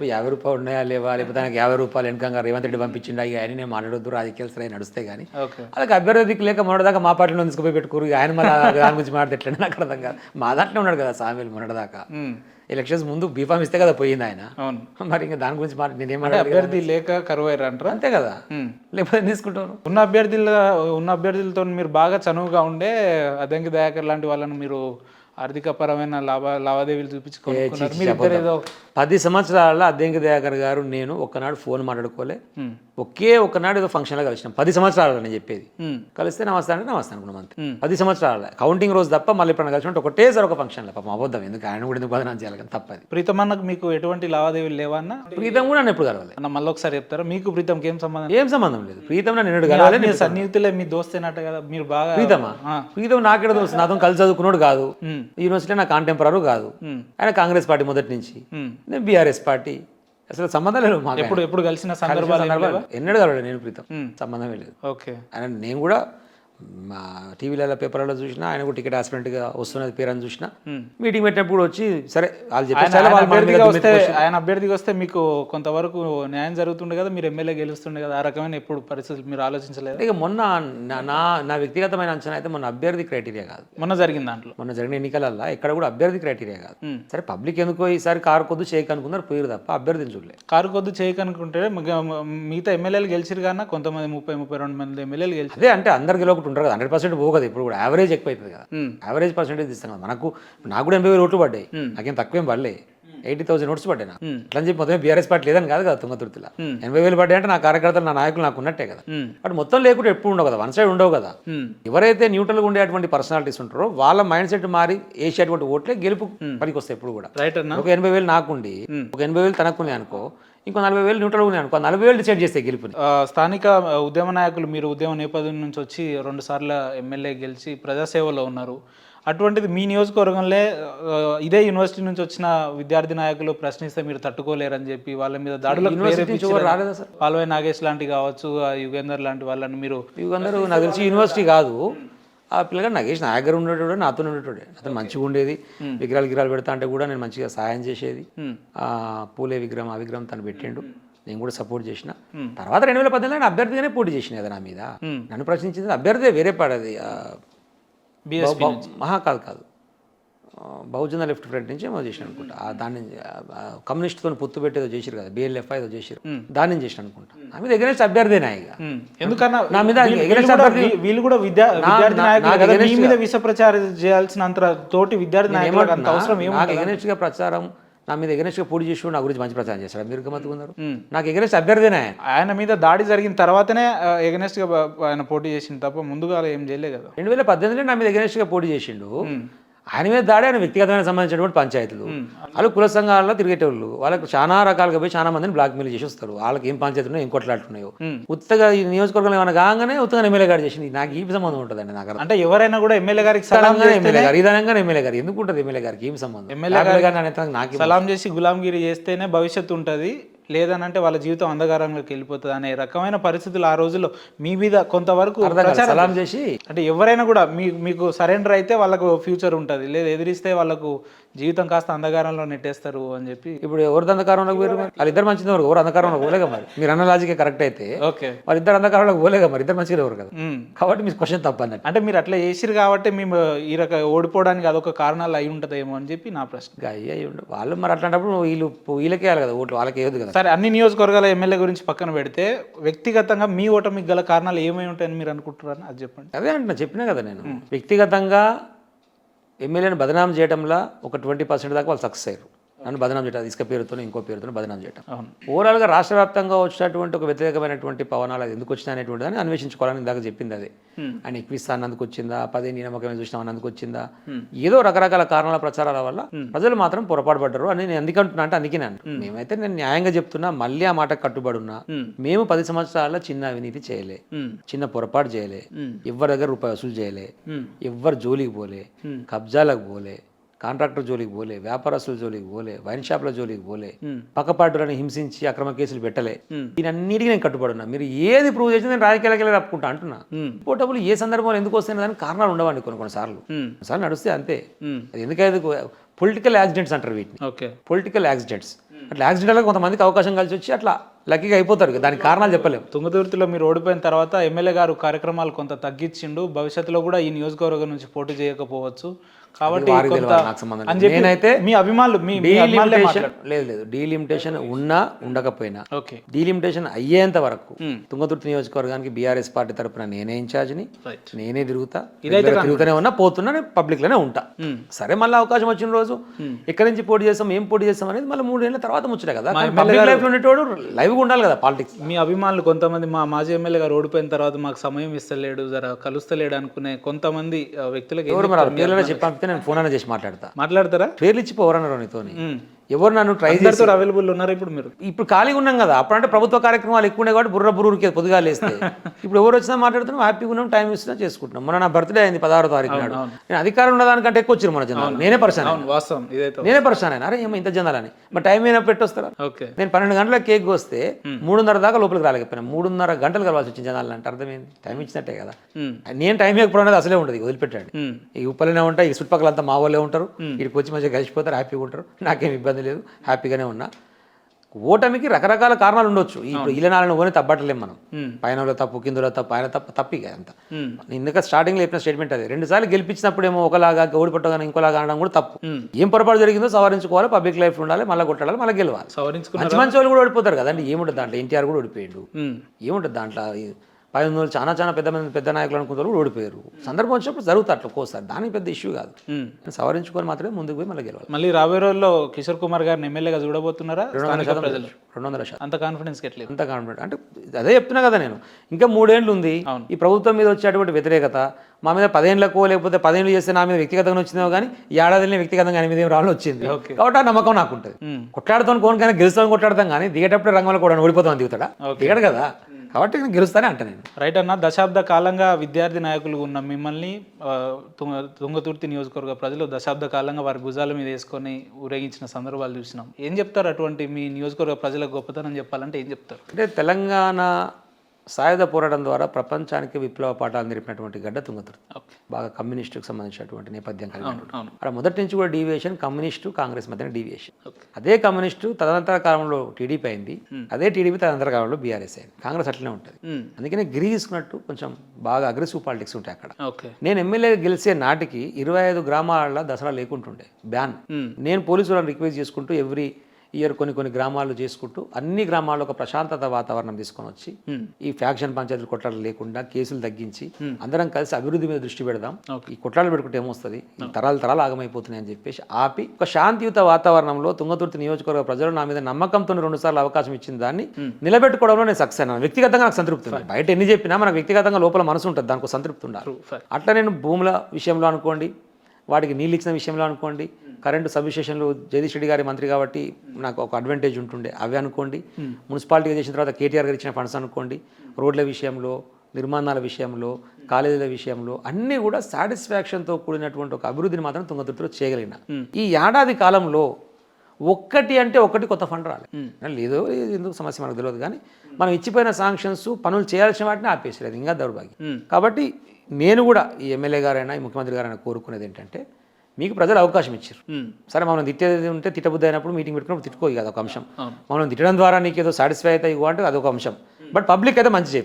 రూ. 50 ఉన్నాయా లేవా, లేకపోతే ఆయనకి రూ. 50 వెనకంగా రేవంత్ రెడ్డి పంపించిండా, ఇక ఆయన నేను మాట్లాడొద్దు, రాజకీయాలు సరే నడుస్తాయి కానీ అలాగే అభ్యర్థి దిక్కు లేక మొన్నటిదాకా మా పార్టీలో తీసుకుపోయి పెట్టుకోరు, ఆయన మళ్ళీ దాని గురించి మాట్లాడితే ఎట్లా నాకు అర్థం కాదు. మా దాంట్లో ఉన్నాడు కదా సామీల్ మొన్నటిదాకా, ఎలక్షన్స్ ముందు బీఫామ్ ఇస్తే కదా పోయింది ఆయన. మరి ఇంకా దాని గురించి నేనేం అభ్యర్థి లేక కరువు అయ్యారంటారు అంతే కదా, లేకపోతే తీసుకుంటారు. ఉన్న అభ్యర్థులతో మీరు బాగా చనువుగా ఉండే అద్దంకి దయాకర్ లాంటి వాళ్ళని మీరు ఆర్థిక పరమైన లావాదేవీలు చూపించుకున్నారు. మీరు ఇద్దరు ఏదో 10 సంవత్సరాలలో అద్దంకి దయాకర్ గారు నేను ఒక్కనాడు ఫోన్ మాట్లాడుకోలే, ఒకే ఒక్కనాడు ఏదో ఫంక్షన్లో కలిసినాం. 10 సంవత్సరాలు నేను చెప్పేది, కలిస్తే నమస్తే అంటే నమస్తే అనుకున్నాం అంతే. 10 సంవత్సరాల కౌంటింగ్ రోజు తప్ప మళ్ళీ ఇప్పుడు కలిసి ఒకటేసారి ఒక ఫంక్షన్లో పాపం అబద్ధం, ఎందుకు ఆయన కూడా ఎందుకు బదనాం చేయాలి కానీ తప్పది. ప్రీతం అన్నకు మీకు ఎటువంటి లావాదేవీలు లేవా అన్న? ప్రీతం కూడా నన్ను ఎప్పుడు కలవాలి అన్న, మళ్ళీ ఒకసారి చెప్తారా? మీకు ప్రీతంకి ఏం సంబంధం? ఏం సంబంధం లేదు. ప్రీతం నన్ను కలవాలి, సన్నిహితులే, మీ దోస్తేనట్టు కదా మీరు బాగా. ప్రీతం నాకెడ దోస్తు, నాతో కలిసి చదువుకున్నాడు కాదు, యూనివర్సిటీలో నా కాంటెంపరీ కాదు. ఆయన కాంగ్రెస్ పార్టీ మొదటి నుంచి, నేను బీఆర్ఎస్ పార్టీ, అసలు సంబంధం లేదు మాకు. ఎప్పుడు కలిసిన సందర్భాలు ఎన్నడూ కలవలేదు నేను ప్రీతం, సంబంధమే లేదు. ఓకే. ఆయన నేను కూడా మా టీవీలలో పేపర్లలో చూసినా, ఆయన కూడా టికెట్ ఆస్పిరెంట్గా వస్తున్నది పేరు అని చూసినా, మీటింగ్ పెట్టినప్పుడు వచ్చి సరే వాళ్ళు చెప్పి ఆయన అభ్యర్థికి వస్తే మీకు కొంతవరకు న్యాయం జరుగుతుండే కదా, మీరు ఎమ్మెల్యే గెలుస్తుండే కదా, ఆ రకమైన ఎప్పుడు పరిస్థితులు మీరు ఆలోచించలేదు? ఇక మొన్న నా వ్యక్తిగతమైన అంచనా అయితే మొన్న అభ్యర్థి క్రైటీరియా కాదు, మొన్న జరిగిన ఎన్నికలల్లో ఎక్కడ కూడా అభ్యర్థి క్రైటీరియా కాదు. సరే పబ్లిక్ ఎందుకో ఈసారి కారు కొద్దు చేయక అనుకున్నారు, పోయారు తప్ప అభ్యర్థిని చూడలేదు. కారు కొద్దు చేయక అనుకుంటే మిగతా ఎమ్మెల్యేలు గెలిచిరు కన్నా కొంతమంది 30-32 మంది ఎమ్మెల్యేలు గెలిచి, అదే అంటే అందరు గెలవకుండా ఉంటారు కదా, 100% పోవు కదా, ఇప్పుడు కూడా యావరేజ్ ఎక్కువ అవుతుంది కదా, యావరేజ్ పర్సెంటేజ్ ఇస్తాం కదా. నాకు కూడా 80,000 ఓట్లు పడ్డాయి, నాకేం తక్కువేం పడలే, 80,000 ఓట్స్ పడ్డాయి నాకు. అట్లా చెప్పి మొత్తం బీఆర్ఎస్ పార్టీ లేదని కాదు కదా, తుంగతుర్తిలో 80,000 పడ్డాయి అంటే నా కార్యకర్తలు, నా నాయకులు నాకు ఉన్నట్టే కదా. బట్ మొత్తం లేకుండా ఎప్పుడు ఉండవు కదా, వన్ సైడ్ ఉండవు కదా. ఎవరైతే న్యూట్రల్గా ఉండేటువంటి పర్సనాలిటీస్ ఉంటారో వాళ్ళ మైండ్ సెట్ మారి వేసేటువంటి ఓట్లే గెలుపు పనికి వస్తాయి ఎప్పుడు కూడా. ఒక 80,000 నాకుండి, ఒక 80,000 తనకున్నాయి అనుకో, ఇంకో 40,000 న్యూట్రల్ ఉన్నాయి అనుకో, 40,000 డిసైడ్ చేస్తే గెలుపుని. స్థానిక ఉద్యమ నాయకులు, మీరు ఉద్యమ నేపథ్యం నుంచి వచ్చి 2 సార్లు ఎమ్మెల్యే గెలిచి ప్రజాసేవలో ఉన్నారు. అటువంటిది మీ నియోజకవర్గంలో ఇదే యూనివర్సిటీ నుంచి వచ్చిన విద్యార్థి నాయకులు ప్రశ్నిస్తే మీరు తట్టుకోలేరని చెప్పి వాళ్ళ మీద దాడులకు పాల్వై నాగేష్ లాంటి కావచ్చు, యుగేందర్ లాంటి వాళ్ళని మీరు. యుగేందర్ నాకు తెలిసి యూనివర్సిటీ కాదు, ఆ పిల్లగా నాగేష్ నా దగ్గర ఉండేటోడే, నాతో ఉండేటోడే, అతను మంచిగా ఉండేది. విగ్రహాలు పెడతా అంటే కూడా నేను మంచిగా సహాయం చేసేది. పూలే విగ్రహం, ఆ విగ్రహం తను పెట్టిండు, నేను కూడా సపోర్ట్ చేసిన. తర్వాత 2018లో నేను అభ్యర్థిగానే పోటీ చేసిన కదా, నా మీద నన్ను ప్రశ్నించింది అభ్యర్థి వేరే పాడది, కాదు బహుజన లెఫ్ట్ ఫ్రంట్ నుంచి ఏమో చేసిన అనుకుంటా, దాన్ని కమ్యూనిస్ట్తో పొత్తు పెట్టేదో చేసిరు కదా, బిఎల్ఎఫ్ ఏదో చేసిరు, దాన్ని చేసిన అనుకుంటా. నా మీద ఎగరెస్ట్ అభ్యర్థినా, ఇక ఎందుకన్నా నా మీద వీళ్ళు కూడా విద్యార్థి నాయకులు మీద విష ప్రచారం చేయాల్సినంత తోటి విద్యార్థి నాయకులకు అంత అవసరం ఏమో. నాకు ఎగరెస్ట్ గా ప్రచారం, నా మీద ఎగరెస్ట్ గా పోటీ చేసి నా గురించి మంచి ప్రచారం చేస్తాడు, మీరు గమతుకున్నారు. నాకు ఎగరెస్ట్ అభ్యర్థినే, ఆయన మీద దాడి జరిగిన తర్వాతనే ఎగరెస్ట్ గా ఆయన పోటీ చేసిండు తప్ప ముందుగా ఏం చేయలే కదా. 2018లో నా మీద ఎగరెస్ట్ గా పోటీ చేసిండు. ఆయన మీద దాడి ఆయన వ్యక్తిగతమైన సంబంధించినటువంటి పంచాయతీలు, వాళ్ళు కుల సంఘాలలో తిరిగేటోళ్ళు, వాళ్ళకి చాలా రకాలుగా పోయి చాలా మందిని బ్లాక్ మెయిల్ చేసి వస్తారు. వాళ్ళకి ఏం పంచాయతీ ఉన్నాయో, ఏం కొట్లాడుతున్నాయో, ఉత్తగా ఈ నియోజకవర్గంలో ఏమైనా కాగానే ఉత్తగా ఎమ్మెల్యే గారు చేసింది. నాకు ఈ సంబంధం ఉంటుందండి, నాకు అంటే ఎవరైనా కూడా ఎమ్మెల్యే గారికి ఎమ్మెల్యే గారు ఇదనంగా ఎమ్మెల్యే గారు ఎందుకు ఉంటుంది, ఎమ్మెల్యే గారికి ఏం సంబంధం? ఎమ్మెల్యే గారు నాకు సలాం చేసి గులాంగిరి చేస్తేనే భవిష్యత్తు ఉంటుంది, లేదనంటే వాళ్ళ జీవితం అంధకారంలోకి వెళ్ళిపోతుంది అనే రకమైన పరిస్థితులు ఆ రోజుల్లో మీ మీద కొంతవరకు సలాం చేసి, అంటే ఎవరైనా కూడా మీకు సరెండర్ అయితే వాళ్ళకు ఫ్యూచర్ ఉంటుంది, లేదా ఎదిరిస్తే వాళ్ళకు జీవితం కాస్త అంధకారంలో నెట్టేస్తారు అని చెప్పి. ఇప్పుడు ఎవరిది అంధకారంలోకి పోయారు? వాళ్ళిద్దరు మంచిది, ఎవరు అంధకారంలో పోలేగా మరి. మీరు అన్న లాజికే కరెక్ట్ అయితే ఓకే, వాళ్ళిద్దరు అంధకారంలోకి పోలేగా మరి, ఇద్దరు మంచిగా ఎవరు కదా. కాబట్టి మీ క్వశ్చన్ తప్పన్నట్టు. అంటే మీరు అట్లా చేసిరు కాబట్టి మేము ఈ రక ఓడిపోవడానికి అదొక కారణాలు అయి ఉంటుందేమో అని చెప్పి నా ప్రశ్న. అయ్యి వాళ్ళు మరి అట్లాంటప్పుడు వీళ్ళకే వేయాలి కదా ఓట్లు, వాళ్ళకి ఏది కదా. సరే, అన్ని నియోజకవర్గాల ఎమ్మెల్యే గురించి పక్కన పెడితే వ్యక్తిగతంగా మీ ఓటమికి గల కారణాలు ఏమై ఉంటాయని మీరు అనుకుంటున్నారని అది చెప్పండి. అదే అంటే చెప్పినా కదా నేను, వ్యక్తిగతంగా ఎమ్మెల్యేని బదనాం చేయడంలో ఒక 20% దాకా వాళ్ళు సక్సెస్ అయ్యారు. నన్ను బదనాం చేయడం, ఇసుక పేరుతో ఇంకో పేరుతో బదనాం చేయడం. ఓవరాల్గా రాష్ట్ర వ్యాప్తంగా వచ్చినటువంటి ఒక వ్యతిరేకమైనటువంటి పవనాలు అది ఎందుకు వచ్చినా అనేటువంటి దాన్ని అన్వేషించుకోవాలని ఇందాక చెప్పింది అదే. ఆయన ఎక్కువ ఇస్తానందుకు వచ్చిందా, 10 నియామకమే చూసినామన్నందుకు వచ్చిందా, ఏదో రకరకాల కారణాల ప్రచారాల వల్ల ప్రజలు మాత్రం పొరపాటు పడ్డారు అని నేను ఎందుకంటున్నా అంటే అందుకే మేమైతే నేను న్యాయంగా చెప్తున్నా, మళ్ళీ ఆ మాట కట్టుబడి ఉన్నా. మేము 10 సంవత్సరాల చిన్న అవినీతి చేయలే, చిన్న పొరపాటు చేయలే, ఎవరి దగ్గర రూపాయి వసూలు చేయలే, ఎవరు జోలికి పోలే, కబ్జాలకు పోలే, కాంట్రాక్టర్ జోలికి పోలే, వ్యాపారస్తుల జోలికి పోలే, వైన్ షాప్ల జోలికి పోలే, పక్కపాటులను హింసించి అక్రమ కేసులు పెట్టలే. దీనన్నిటికీ నేను కట్టుబడున్నా. మీరు ఏది ప్రూవ్ చేసి నేను రాజకీయాలకి వెళ్ళి తప్పుకుంటా అంటున్నా. పోటబుల్ ఏ సందర్భంలో ఎందుకు వస్తాయని దానికి కారణాలు ఉండవండి కొన్నిసార్లు నడుస్తే అంతే. అది ఎందుకైతే పొలిటికల్ యాక్సిడెంట్స్ అంటారు వీటిని, పొలిటికల్ యాక్సిడెంట్స్. అట్లా యాక్సిడెంట్గా కొంతమందికి అవకాశం కలిసి వచ్చి అట్లా లక్కీగా అయిపోతారు ఇక. దానికి కారణాలు చెప్పలేము. తుంగతుర్తిలో మీరు ఓడిపోయిన తర్వాత ఎమ్మెల్యే గారు కార్యక్రమాలు కొంత తగ్గించిండు, భవిష్యత్తులో కూడా ఈ నియోజకవర్గం నుంచి పోటీ చేయకపోవచ్చు కాబట్టి వారికి కొంత తెలియాలి, నాకు సంబంధం అని లేదు. చెప్పి నేనైతే మీ అభిమానులు మీ అభిమానులే మాట్లాడారు. లేదు డీలిమిటేషన్ ఉన్నా ఉండకపోయినా ఓకే డీలిమిటేషన్ అయ్యేంత వరకు తుంగతుర్తి నియోజకవర్గానికి బీఆర్ఎస్ పార్టీ తరపున నేనే ఇన్ఛార్జిని, రైట్ నేనే తిరుగుతా, తిరుగుతూనే ఉన్నా, పోతున్నా, నేను పబ్లిక్ లోనే ఉంటా. సరే మళ్ళీ అవకాశం వచ్చిన రోజు ఎక్కడి నుంచి పోటీ చేస్తాం, ఏం పోటీ చేస్తాం అనేది మళ్ళీ 3 ఏళ్ళ తర్వాత ముచ్చటే కదా. పబ్లిక్ లైఫ్ లో ఉండేటోడు లైవ్ గా ఉండాలి కదా పాలిటిక్స్. మీ అభిమానులు కొంతమంది మా మాజీ ఎమ్మెల్యే గారు ఓడిపోయిన తర్వాత మాకు సమయం ఇస్తలేడు, జర కలుస్తలేడు అనుకునే కొంతమంది వ్యక్తులకు ఎవరు మరి పేర్లనే చెప్పి పంపితే నేను ఫోన్ అయినా చేసి మాట్లాడతారా? పేర్లు ఇచ్చి పోరన్నారు నీతోని. ఎవరు నన్ను ట్రై చేసి అవైలబుల్ ఉన్నారు ఇప్పుడు మీరు? ఇప్పుడు ఖాళీగా ఉన్నాం కదా, అప్పుడంటే ప్రభుత్వ కార్యక్రమాలు ఎక్కువ ఉన్నాయి కాబట్టి బుర్రకి పొద్దుగా లేస్తే ఇప్పుడు ఎవరు వచ్చినా మాట్లాడుతున్నాం, హ్యాపీగా ఉన్నాం, టైం ఇస్తున్నా చేసుకుంటున్నాం. మొన్న నా బర్త్డే అయింది 16వ తారీఖు నాడు. నేను అధికారం ఉన్నదానికంటే ఎక్కువ వచ్చారు మన జనాలు. నేనే పరిశాన్ నేనే పరిశాన్ అయినా, అరే ఏమో ఇంత జనాలని మరి టైం అయినా పెట్టొస్తారా. నేను 12 గంటల కేక్ వస్తే 3:30 దాకా లోపలికి రాలేకపోయినా 3:30 గంటలు కలవాల్సి వచ్చింది జనాలు అంటే అర్థమైంది. టైం ఇచ్చినట్టే కదా. నేను టైం ఇవ్వకపోవడం అనేది అసలే ఉంటుంది, వదిలిపెట్టండి. ఈ ఉప్పలనే ఉంటాయి, ఈ చుట్టుపక్కల అంతా మా వాళ్ళే ఉంటారు, ఇక్కడికి వచ్చి మంచిగా కలిసిపోతారు, హ్యాపీగా ఉంటారు, నాకేం ఇబ్బంది లేదు, హ్యాపీగానే ఉన్నా. ఓటమికి రకరకాల కారణాలు ఉండొచ్చు. ఇప్పుడు ఇలనాలను ఓని తప్పట్లేం మనం, పైన తప్పు కిందలో తప్పు, ఆయన తప్పి అంత. ఇందుక స్టార్టింగ్ లో చెప్పిన స్టేట్మెంట్ అది. 2 సార్లు గెలిపించినప్పుడు ఏమో ఒకలాగా ఓడిపట్టగానే ఇంకోలాగా అనడం కూడా తప్పు. ఏం పొరపాటు జరిగిందో సవరించుకోవాలి, పబ్లిక్ లైఫ్ ఉండాలి, మళ్ళీ కొట్టాలి, మళ్ళీ గెలవాలి. మంచి మంచి వాళ్ళు కూడా ఓడిపోతారు కదండి, ఏముంటుంది దాంట్లో. ఎన్టీఆర్ కూడా ఓడిపోయాడు, ఏముంటుంది దాంట్లో. 15 చాలా పెద్ద నాయకులు అనుకున్న వాళ్ళు ఓడిపోయారు. సందర్భం వచ్చినప్పుడు జరుగుతుంది అట్లా ఒక్కోసారి, దానికి పెద్ద ఇష్యూ కాదు. సవరించుకొని మాత్రమే ముందుకు పోయి మళ్ళీ గెలవాలి. మళ్ళీ రాబోయే రోజుల్లో కిషోర్ కుమార్ గారిని ఎమ్మెల్యేగా చూడబోతున్నారా? 200% అంత కాన్ఫిడెన్స్ ఎట్లేదు? అంత కాన్ఫిడెంట్ అంటే అదే చెప్తున్నా కదా నేను. ఇంకా 3 ఏళ్ళు ఉంది. ఈ ప్రభుత్వం మీద వచ్చేటువంటి వ్యతిరేకత మా మీద 10 ఏళ్ళకో లేకపోతే 10 ఏళ్ళు చేస్తే నా మీద వ్యక్తిగతంగా వచ్చిందో కానీ ఏడాదిని వ్యక్తిగతంగా ఆయన మీద ఏం రావాలని వచ్చింది. కాబట్టి ఆ నమ్మకం నాకు ఉంటుంది. కొట్లాడుతాను కోనికైనా గెలుస్తాను కొట్లాడతాం కానీ దిగేటప్పుడు రంగంలో కూడా ఓడిపోతామని దిగుతాడా? దిగడు కదా. కాబట్టి నేను గెలుస్తానే అంట నేను. రైట్ అన్న, దశాబ్ద కాలంగా విద్యార్థి నాయకులు ఉన్న మిమ్మల్ని తుంగతుర్తి నియోజకవర్గ ప్రజలు దశాబ్ద కాలంగా వారి భుజాల మీద వేసుకొని ఊరేగించిన సందర్భాలు చూసినాం. ఏం చెప్తారు అటువంటి మీ నియోజకవర్గ ప్రజలకు గొప్పతనం చెప్పాలంటే ఏం చెప్తారు? అంటే తెలంగాణ సాయుధ పోరాటం ద్వారా ప్రపంచానికి విప్లవ పాఠాలు నేర్పినటువంటి గడ్డ తుంగతుర్తి. బాగా కమ్యూనిస్టుకు సంబంధించినటువంటి నేపథ్యం కలిగి అక్కడ మొదటి నుంచి కూడా డీవియేషన్ కమ్యూనిస్టు కాంగ్రెస్ మధ్యన డీవియేషన్. అదే కమ్యూనిస్టు తదనంతర కాలంలో టీడీపీ అయింది, అదే టీడీపీ తదనంతర కాలంలో బీఆర్ఎస్ అయింది. కాంగ్రెస్ అట్లనే ఉంటుంది. అందుకనే గిరి తీసుకున్నట్టు కొంచెం బాగా అగ్రెసివ్ పాలిటిక్స్ ఉంటాయి అక్కడ. నేను ఎమ్మెల్యే గెలిచే నాటికి 25 గ్రామాల దసరా లేకుంటుండే, బ్యాన్. నేను పోలీసు వాళ్ళని రిక్వెస్ట్ చేసుకుంటూ ఎవ్రీ ఇయర్ కొన్ని గ్రామాలు చేసుకుంటూ అన్ని గ్రామాల్లో ఒక ప్రశాంతత వాతావరణం తీసుకొని వచ్చి ఈ ఫ్యాక్షన్ పంచాయతీలు కొట్లాటలు లేకుండా కేసులు తగ్గించి అందరం కలిసి అభివృద్ధి మీద దృష్టి పెడదాం. ఈ కొట్లాటలు పెట్టుకుంటే ఏమొస్తుంది, తరాలు ఆగమైపోతున్నాయి అని చెప్పేసి ఆపి ఒక శాంతియుత వాతావరణంలో తుంగతుర్తి నియోజకవర్గ ప్రజలు నా మీద నమ్మకంతో 2 సార్లు అవకాశం ఇచ్చిన దాన్ని నిలబెట్టుకోవడంలో నేను సక్సెస్ అయినా. వ్యక్తిగతంగా నాకు సంతృప్తి ఉంది. బయట ఎన్ని చెప్పినా మనకు వ్యక్తిగతంగా లోపల మనసు ఉంటుంది, దానికి సంతృప్తి ఉండాలి. అట్లా నేను భూముల విషయంలో అనుకోండి, వాటికి నీళ్ళు ఇచ్చిన విషయంలో అనుకోండి, కరెంటు సబ్స్టేషన్లు జగదీష్ రెడ్డి గారి మంత్రి కాబట్టి నాకు ఒక అడ్వాంటేజ్ ఉంటుండే, అవి అనుకోండి. మున్సిపాలిటీగా చేసిన తర్వాత కేటీఆర్ గారు ఇచ్చిన ఫండ్స్ అనుకోండి, రోడ్ల విషయంలో, నిర్మాణాల విషయంలో, కాలేజీల విషయంలో అన్నీ కూడా సాటిస్ఫాక్షన్తో కూడినటువంటి ఒక అభివృద్ధిని మాత్రం తుంగతుర్తిలో చేయగలిగిన. ఈ ఏడాది కాలంలో ఒకటి కొత్త ఫండ్ రాలేదు. లేదో ఎందుకు సమస్య మనకు తెలియదు కానీ మనం ఇచ్చిపోయిన శాంక్షన్స్ పనులు చేయాల్సిన వాటిని ఆపేసలేదు, ఇంకా దౌర్భాగ్యం. కాబట్టి నేను కూడా ఈ ఎమ్మెల్యే గారైనా ఈ ముఖ్యమంత్రి గారైనా కోరుకునేది ఏంటంటే, మీకు ప్రజలు అవకాశం ఇచ్చారు. సరే మనం తిట్టేది ఉంటే తిట్టబుద్ధి అయినప్పుడు మీటింగ్ పెట్టుకున్నప్పుడు తిట్టుకోదు కదా, ఒక అంశం. మనం తిట్టడం ద్వారా నీకు ఏదో సాటిస్ఫై అయితే ఇవ్వ అంటే అదొక అంశం. బట్ పబ్లిక్ అయితే మంచి చేయాలి.